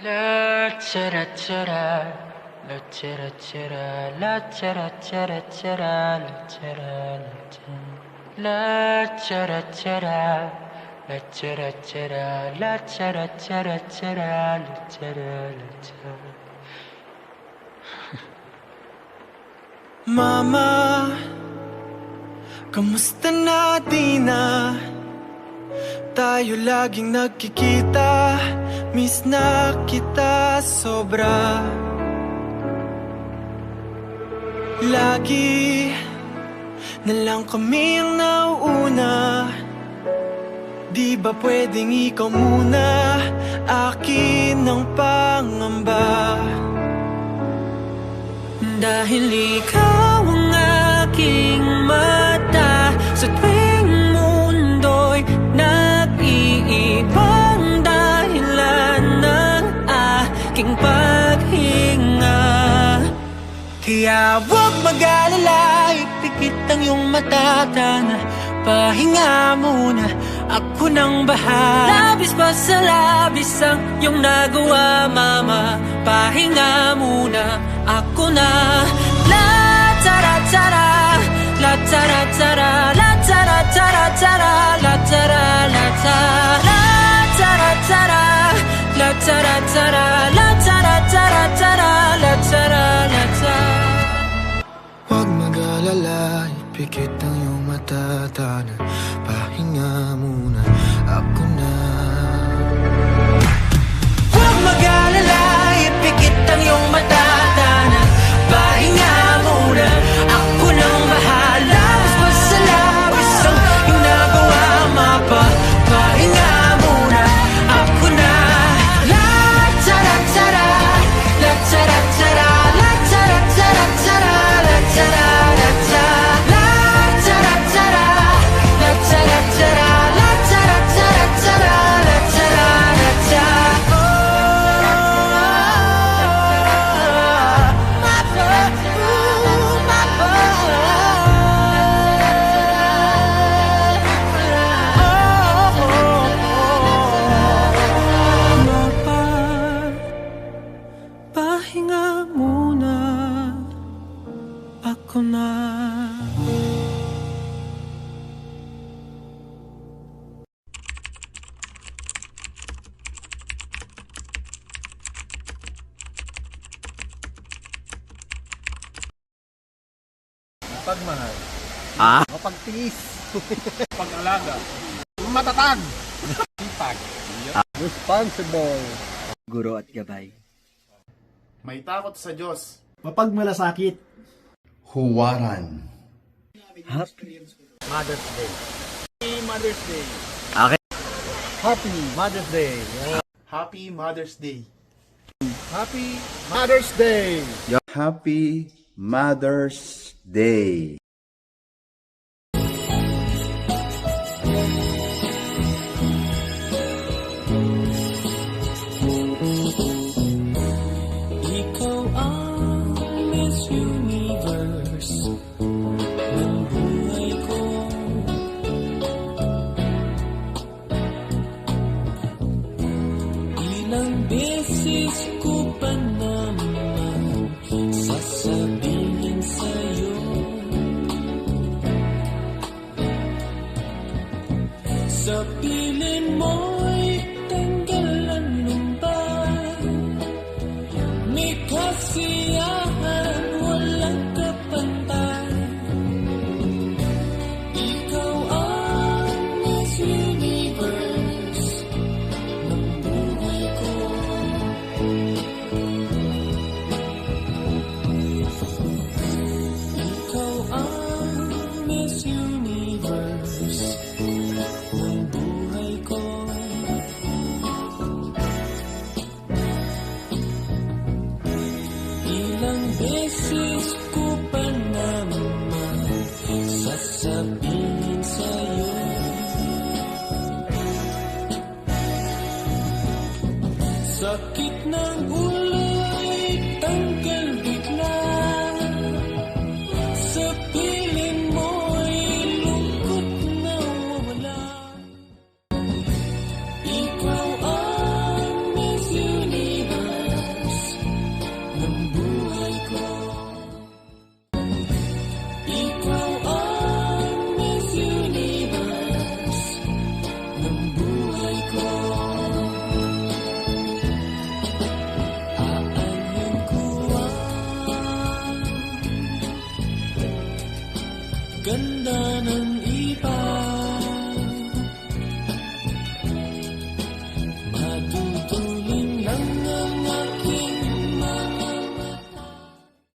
La chara chara, la chara chara, la chara chara chara, la chara la chara chara, la chara chara, la chara chara chara, la chara la chara. Mama, kamusta na di na? Tayo laging nagkikita, miss na kita sobra. Lagi na lang kami ang nauuna. Di ba pwedeng ikaw muna, akin ang pangamba? Dahil ikaw ang aking mata sa tuwing mundo'y nag-iibang dahilan ng aking paghinga. Kaya huwag mag-alala, ipikit ang iyong mata, tana, pahinga muna, ako nang bahala. Labis pa sa labis ang iyong nagawa, mama, pahinga muna, ako na. La tara tara, la tara tara, la tara tara tara, la tara la tara, la tara tara, la tara tara, la tara tara tara, la tara la tara. Huwag mag-alala, ipikit ang iyong mata, tana, pahinga muna, ako na. Huwag mag-alala, ipikit ang iyong mata, tana, pahinga muna, ako nang bahala. Mas sa labis ang iyong nagawa, mapa, pahinga muna, ako na. La tara tara, la tara tara, la tara tara tara, la tara la tara, la tara tara, la tara tara, la tara tara tara, la tara la tara. Pahinga muna, ako na. Pagmahal. Mapagtiis. Pag-alaga. Matatag. Sipag. Responsible. Guro at gabay. May takot sa Diyos. Mapagmalasakit. Huwaran. Happy Mother's Day. Happy Mother's Day. Happy Mother's Day. Happy Mother's Day. Happy Mother's Day. Happy Mother's Day. Ikaw ang Miss Universe ng buhay ko. Ilang beses ko pa naman sasabihin sa'yo, sa piling mo'y tanggalan lumbay. May kasiyahan, walang kapantay. Ikaw ang Miss Universe ng buhay ko. Ikaw ang Miss Universe ng buhay ko. Ilang beses ko pa naman sasabihin sa'yo, sakit ng ulo'y tanggal bigla, sa piling mo'y lungkot na wawala. Ikaw ang Miss Universe ganda ng iba.